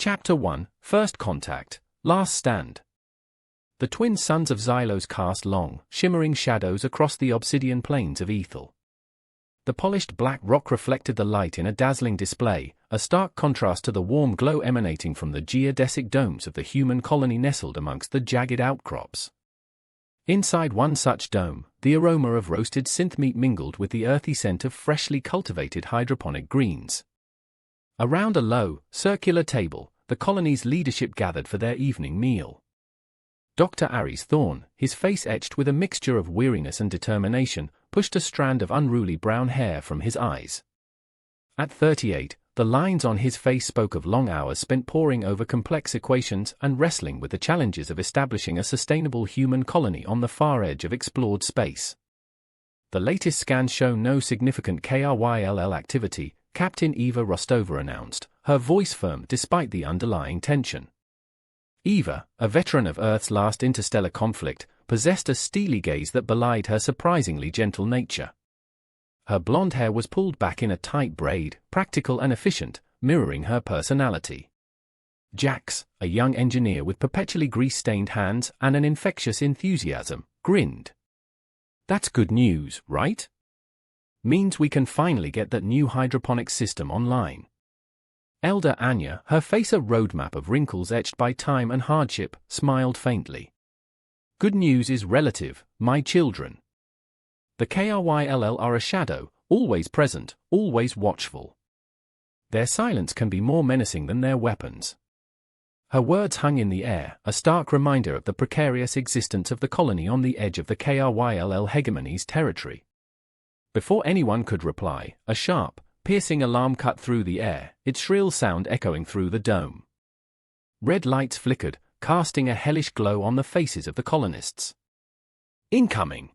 Chapter 1, First Contact, Last Stand. The twin sons of Xylos cast long, shimmering shadows across the obsidian plains of Ethel. The polished black rock reflected the light in a dazzling display, a stark contrast to the warm glow emanating from the geodesic domes of the human colony nestled amongst the jagged outcrops. Inside one such dome, the aroma of roasted synth meat mingled with the earthy scent of freshly cultivated hydroponic greens. Around a low, circular table, the colony's leadership gathered for their evening meal. Dr. Aries Thorne, his face etched with a mixture of weariness and determination, pushed a strand of unruly brown hair from his eyes. At 38, the lines on his face spoke of long hours spent poring over complex equations and wrestling with the challenges of establishing a sustainable human colony on the far edge of explored space. The latest scans show no significant KRYLL activity, Captain Eva Rostova announced, her voice firm despite the underlying tension. Eva, a veteran of Earth's last interstellar conflict, possessed a steely gaze that belied her surprisingly gentle nature. Her blonde hair was pulled back in a tight braid, practical and efficient, mirroring her personality. Jax, a young engineer with perpetually grease-stained hands and an infectious enthusiasm, grinned. "That's good news, right? Means we can finally get that new hydroponics system online." Elder Anya, her face a roadmap of wrinkles etched by time and hardship, smiled faintly. "Good news is relative, my children. The KRYLL are a shadow, always present, always watchful. Their silence can be more menacing than their weapons." Her words hung in the air, a stark reminder of the precarious existence of the colony on the edge of the KRYLL hegemony's territory. Before anyone could reply, a sharp, piercing alarm cut through the air, its shrill sound echoing through the dome. Red lights flickered, casting a hellish glow on the faces of the colonists. "Incoming!"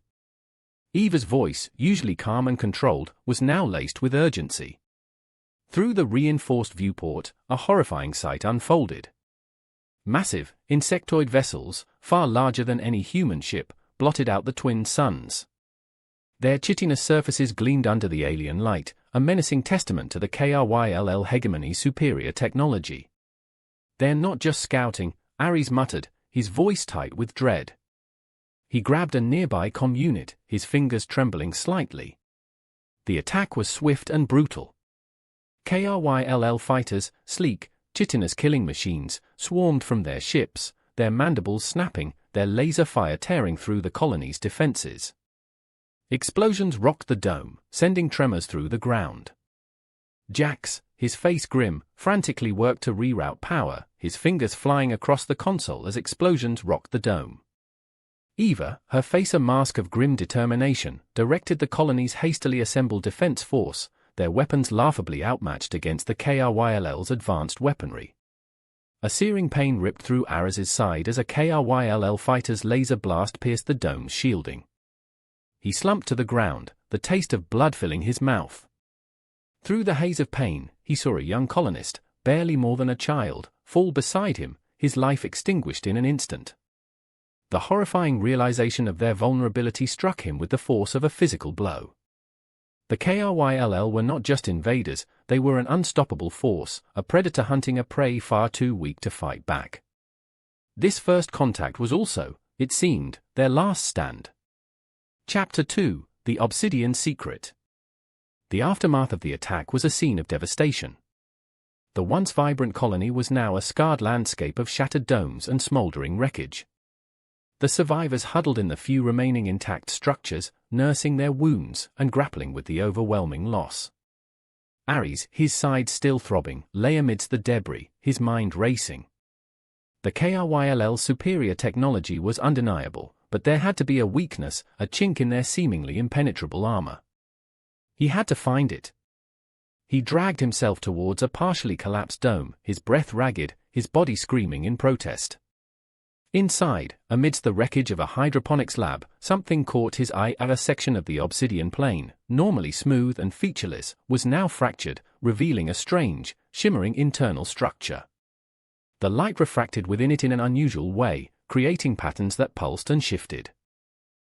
Eva's voice, usually calm and controlled, was now laced with urgency. Through the reinforced viewport, a horrifying sight unfolded. Massive, insectoid vessels, far larger than any human ship, blotted out the twin suns. Their chitinous surfaces gleamed under the alien light, a menacing testament to the KRYLL hegemony's superior technology. "They're not just scouting," Aries muttered, his voice tight with dread. He grabbed a nearby comm unit, his fingers trembling slightly. The attack was swift and brutal. KRYLL fighters, sleek, chitinous killing machines, swarmed from their ships, their mandibles snapping, their laser fire tearing through the colony's defenses. Explosions rocked the dome, sending tremors through the ground. Jax, his face grim, frantically worked to reroute power, his fingers flying across the console as explosions rocked the dome. Eva, her face a mask of grim determination, directed the colony's hastily assembled defense force, their weapons laughably outmatched against the KRYLL's advanced weaponry. A searing pain ripped through Ares's side as a KRYLL fighter's laser blast pierced the dome's shielding. He slumped to the ground, the taste of blood filling his mouth. Through the haze of pain, he saw a young colonist, barely more than a child, fall beside him, his life extinguished in an instant. The horrifying realization of their vulnerability struck him with the force of a physical blow. The KRYLL were not just invaders, they were an unstoppable force, a predator hunting a prey far too weak to fight back. This first contact was also, it seemed, their last stand. Chapter 2, The Obsidian Secret. The aftermath of the attack was a scene of devastation. The once vibrant colony was now a scarred landscape of shattered domes and smoldering wreckage. The survivors huddled in the few remaining intact structures, nursing their wounds and grappling with the overwhelming loss. Aries, his side still throbbing, lay amidst the debris, his mind racing. The KRYLL's superior technology was undeniable, but there had to be a weakness, a chink in their seemingly impenetrable armor. He had to find it. He dragged himself towards a partially collapsed dome, his breath ragged, his body screaming in protest. Inside, amidst the wreckage of a hydroponics lab, something caught his eye. A section of the obsidian plane, normally smooth and featureless, was now fractured, revealing a strange, shimmering internal structure. The light refracted within it in an unusual way, creating patterns that pulsed and shifted.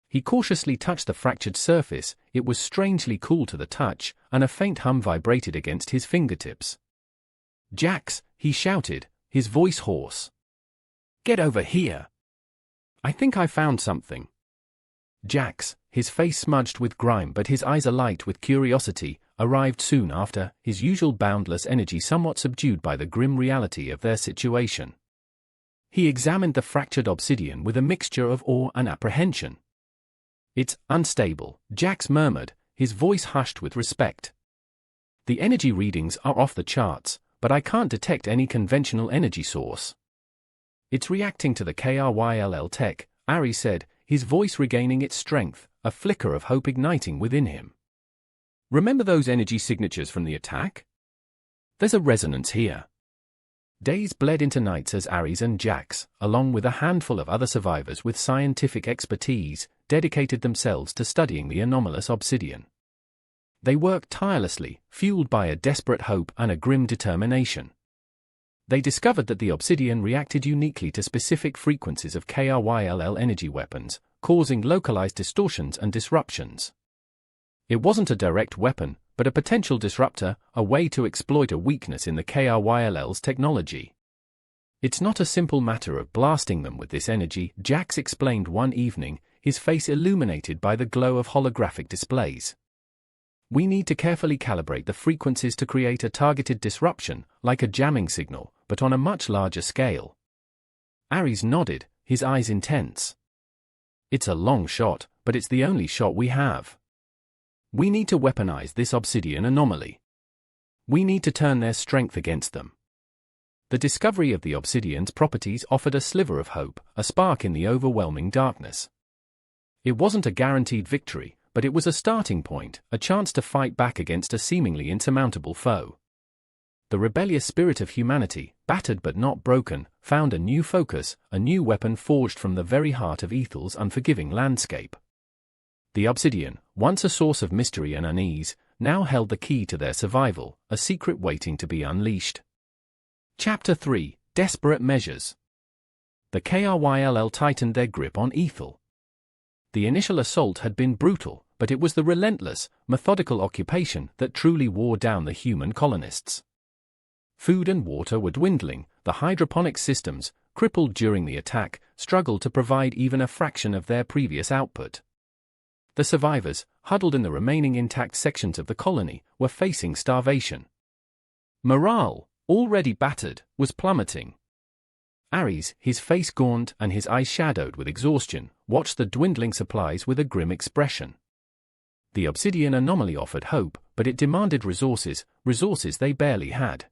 He cautiously touched the fractured surface, it was strangely cool to the touch, and a faint hum vibrated against his fingertips. "Jax," he shouted, his voice hoarse. "Get over here! I think I found something." Jax, his face smudged with grime but his eyes alight with curiosity, arrived soon after, his usual boundless energy somewhat subdued by the grim reality of their situation. He examined the fractured obsidian with a mixture of awe and apprehension. "It's unstable," Jax murmured, his voice hushed with respect. "The energy readings are off the charts, but I can't detect any conventional energy source." "It's reacting to the KRYLL tech," Ari said, his voice regaining its strength, a flicker of hope igniting within him. "Remember those energy signatures from the attack? There's a resonance here." Days bled into nights as Ares and Jax, along with a handful of other survivors with scientific expertise, dedicated themselves to studying the anomalous obsidian. They worked tirelessly, fueled by a desperate hope and a grim determination. They discovered that the obsidian reacted uniquely to specific frequencies of KRYLL energy weapons, causing localized distortions and disruptions. It wasn't a direct weapon, but a potential disruptor, a way to exploit a weakness in the KRYLL's technology. "It's not a simple matter of blasting them with this energy," Jax explained one evening, his face illuminated by the glow of holographic displays. "We need to carefully calibrate the frequencies to create a targeted disruption, like a jamming signal, but on a much larger scale." Ares nodded, his eyes intense. "It's a long shot, but it's the only shot we have. We need to weaponize this obsidian anomaly. We need to turn their strength against them." The discovery of the obsidian's properties offered a sliver of hope, a spark in the overwhelming darkness. It wasn't a guaranteed victory, but it was a starting point, a chance to fight back against a seemingly insurmountable foe. The rebellious spirit of humanity, battered but not broken, found a new focus, a new weapon forged from the very heart of Ethel's unforgiving landscape. The obsidian, once a source of mystery and unease, now held the key to their survival, a secret waiting to be unleashed. Chapter 3: Desperate Measures. The KRYLL tightened their grip on Ethel. The initial assault had been brutal, but it was the relentless, methodical occupation that truly wore down the human colonists. Food and water were dwindling, the hydroponic systems, crippled during the attack, struggled to provide even a fraction of their previous output. The survivors, huddled in the remaining intact sections of the colony, were facing starvation. Morale, already battered, was plummeting. Ares, his face gaunt and his eyes shadowed with exhaustion, watched the dwindling supplies with a grim expression. The obsidian anomaly offered hope, but it demanded resources they barely had.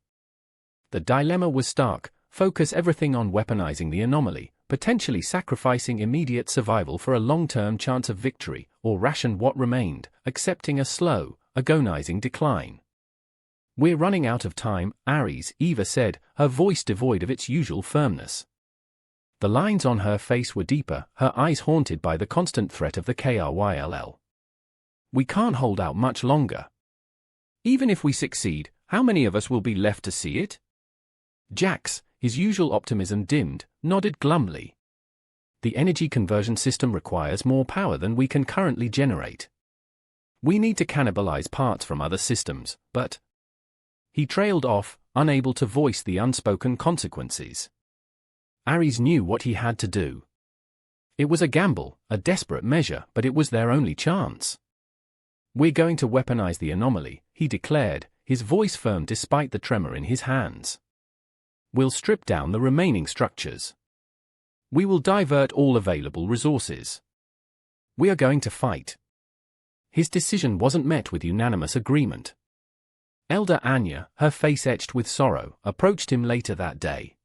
The dilemma was stark: focus everything on weaponizing the anomaly, potentially sacrificing immediate survival for a long-term chance of victory, or ration what remained, accepting a slow, agonizing decline. "We're running out of time," Eva said, her voice devoid of its usual firmness. The lines on her face were deeper, her eyes haunted by the constant threat of the KRYLL. "We can't hold out much longer. Even if we succeed, how many of us will be left to see it?" Jax, his usual optimism dimmed, nodded glumly. "The energy conversion system requires more power than we can currently generate. We need to cannibalize parts from other systems, but..." He trailed off, unable to voice the unspoken consequences. Ares knew what he had to do. It was a gamble, a desperate measure, but it was their only chance. "We're going to weaponize the anomaly," he declared, his voice firm despite the tremor in his hands. "We'll strip down the remaining structures. We will divert all available resources. We are going to fight." His decision wasn't met with unanimous agreement. Elder Anya, her face etched with sorrow, approached him later that day.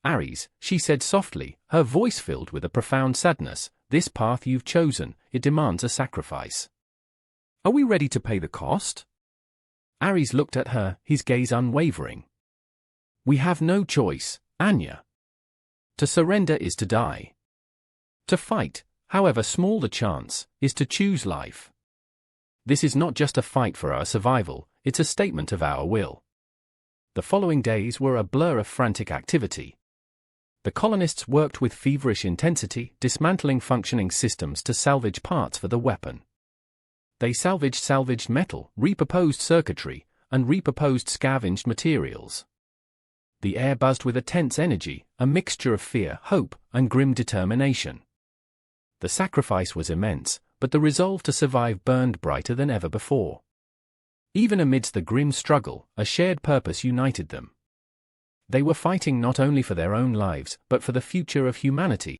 "Ares," she said softly, her voice filled with a profound sadness, "this path you've chosen, it demands a sacrifice. Are we ready to pay the cost?" Ares looked at her, his gaze unwavering. "We have no choice, Anya. To surrender is to die. To fight, however small the chance, is to choose life. This is not just a fight for our survival, it's a statement of our will." The following days were a blur of frantic activity. The colonists worked with feverish intensity, dismantling functioning systems to salvage parts for the weapon. They salvaged metal, repurposed circuitry, and repurposed scavenged materials. The air buzzed with a tense energy, a mixture of fear, hope, and grim determination. The sacrifice was immense, but the resolve to survive burned brighter than ever before. Even amidst the grim struggle, a shared purpose united them. They were fighting not only for their own lives, but for the future of humanity,